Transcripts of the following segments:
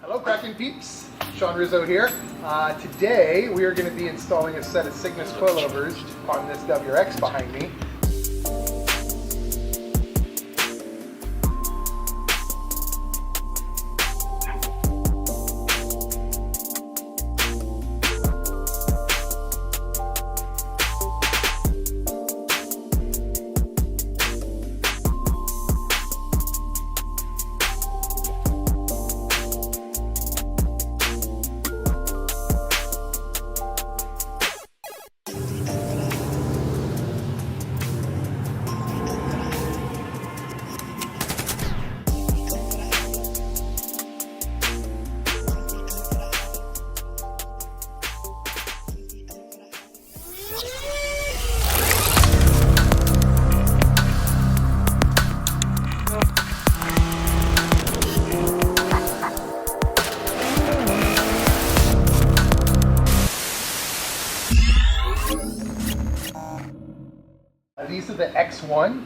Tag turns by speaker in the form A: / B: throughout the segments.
A: Hello Kraken peeps, Sean Rizzo here. Today we are going to be installing a set of Cygnus coilovers on this WRX behind me. These are the X1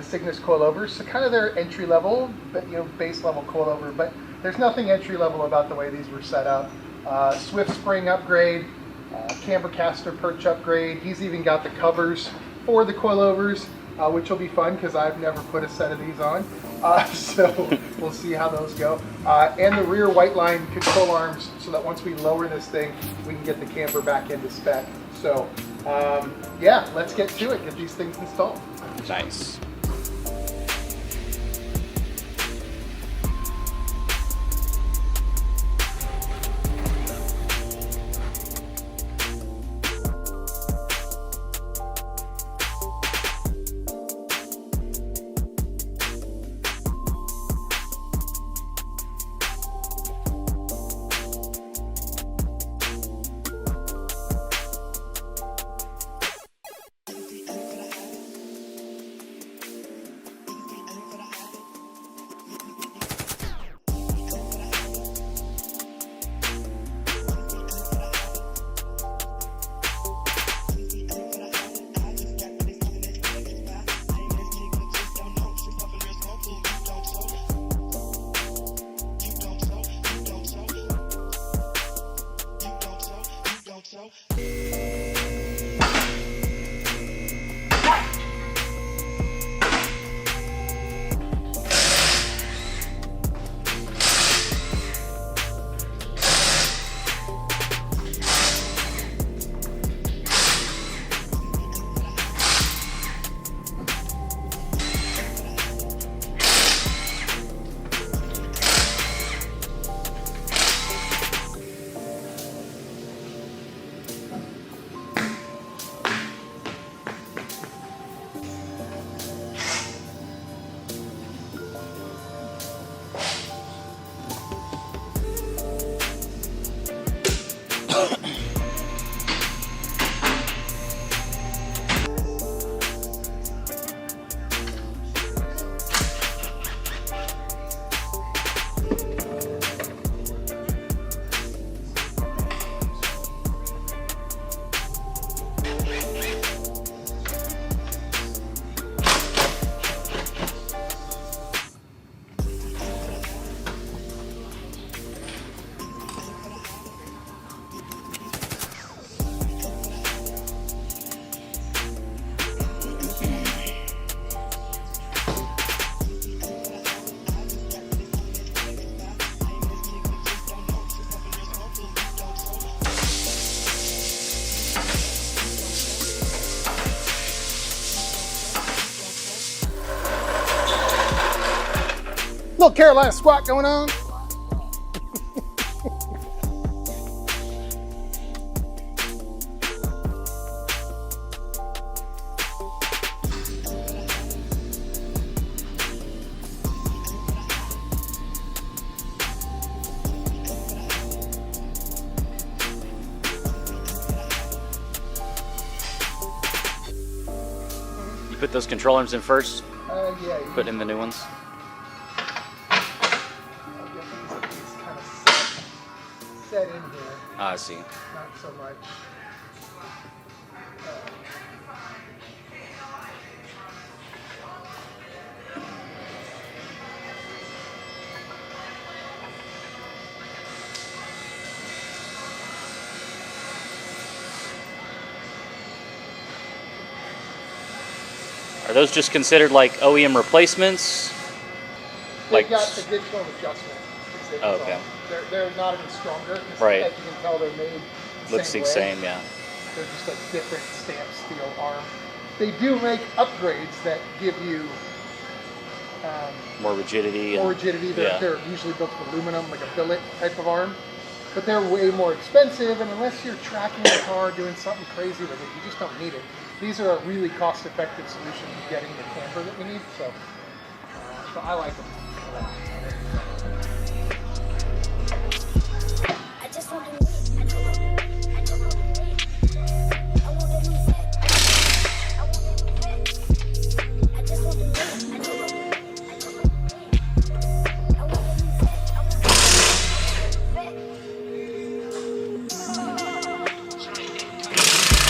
A: Cygnus coilovers, so kind of their entry level, but base level coilover. But there's nothing entry level about the way these were set up. Swift spring upgrade, camber caster perch upgrade. He's even got the covers for the coilovers, which will be fun because I've never put a set of these on. So we'll see how those go. And the rear white line control arms, so that once we lower this thing, we can get the camber back into spec. So yeah, let's get to it, get these things installed.
B: Nice.
A: Little Carolina squat going on.
B: You put those control arms in first?
A: Yeah.
B: Put in the new ones?
A: Set in here.
B: I see.
A: Not so much.
B: Are those just considered like OEM replacements?
A: They've got additional adjustment.
B: Oh, okay.
A: They're not any stronger.
B: Right.
A: As you can tell, they're made the
B: Looks
A: same
B: the
A: way.
B: same, yeah.
A: They're just a different stamped steel arm. They do make upgrades that give you
B: More rigidity.
A: more rigidity.
B: Yeah.
A: They're usually built of aluminum, like a billet type of arm. But they're way more expensive, and unless you're tracking the car, doing something crazy with it, you just don't need it. These are a really cost-effective solution to getting the camper that we need, so I like them.
C: I just want to live. I don't know. I want a new vet. I want a new vet. I just want to live. I don't know. I want a new vet. I want a new vet. I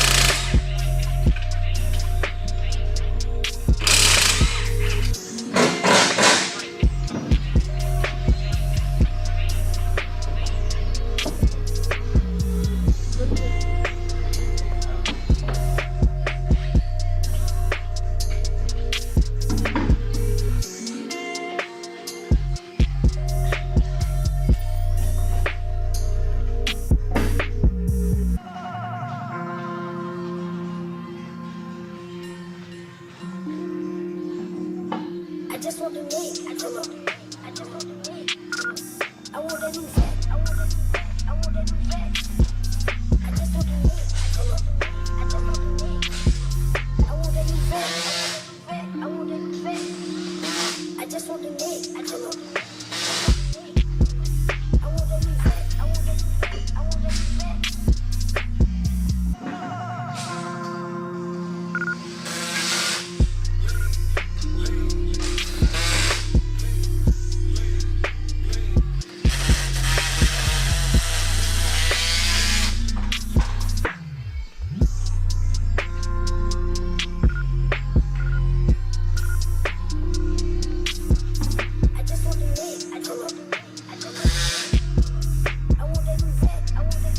C: just want to live. I don't know. I just want to live. I want a new vet. I want a new vet. I want a new vet. I just want to live. I don't know. I just want to live. I want a new vet. I want a new vet. I just want to live. I don't know. I want a new vet. I want a new vet. I want a new vet. I just want to live. I don't know. I just want to live. I want a new vet. I want a new vet. I want a new vet.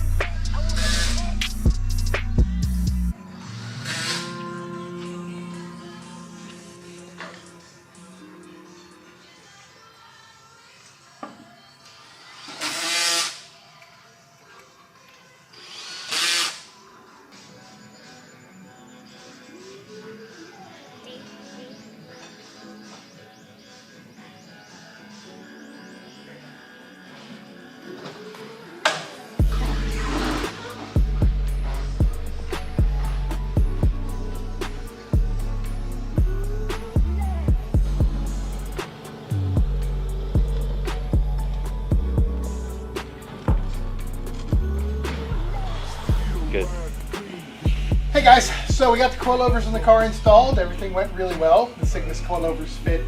B: Good.
A: Hey guys, so we got the coilovers in the car installed. Everything went really well. The Cygnus coilovers fit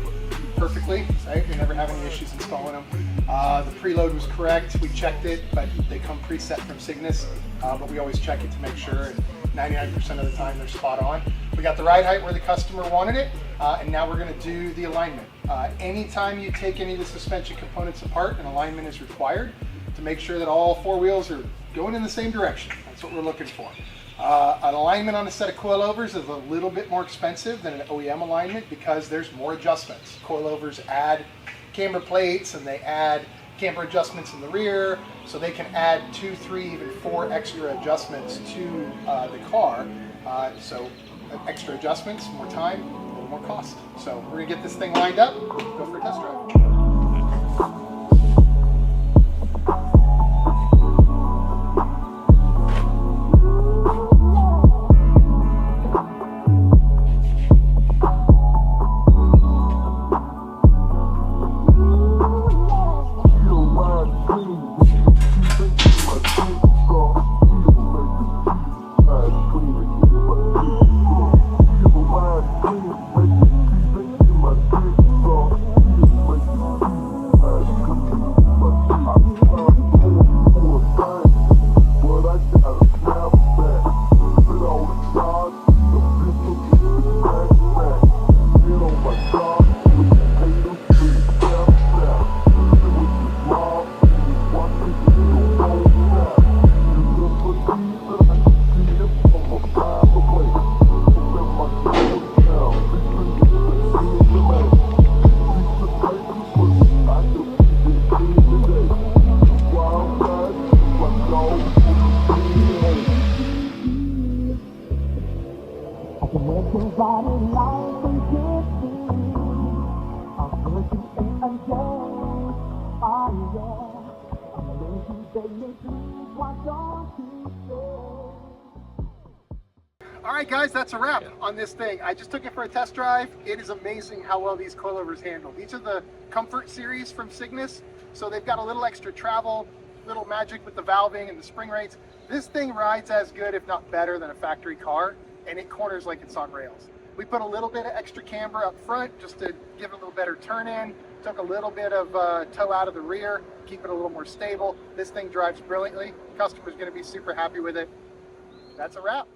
A: perfectly. Right? We never have any issues installing them. The preload was correct. We checked it, but they come preset from Cygnus. But we always check it to make sure, and 99% of the time they're spot on. We got the ride height where the customer wanted it, and now we're going to do the alignment. Anytime you take any of the suspension components apart, an alignment is required to make sure that all four wheels are going in the same direction. That's what we're looking for. An alignment on a set of coilovers is a little bit more expensive than an OEM alignment because there's more adjustments. Coilovers add camber plates and they add camber adjustments in the rear, so they can add 2, 3, even 4 extra adjustments to the car. So extra adjustments, more time, a little more cost. So we're gonna get this thing lined up, go for a test drive.
C: My
A: All right, guys, that's a wrap on this thing. I just took it for a test drive. It is amazing how well these coilovers handle. These are the Comfort series from Cygnus, so they've got a little extra travel, little magic with the valving and the spring rates. This thing rides as good, if not better, than a factory car, and it corners like it's on rails. We put a little bit of extra camber up front just to give it a little better turn in. Took a little bit of toe out of the rear, keep it a little more stable. This thing drives brilliantly. Customer's going to be super happy with it. That's a wrap.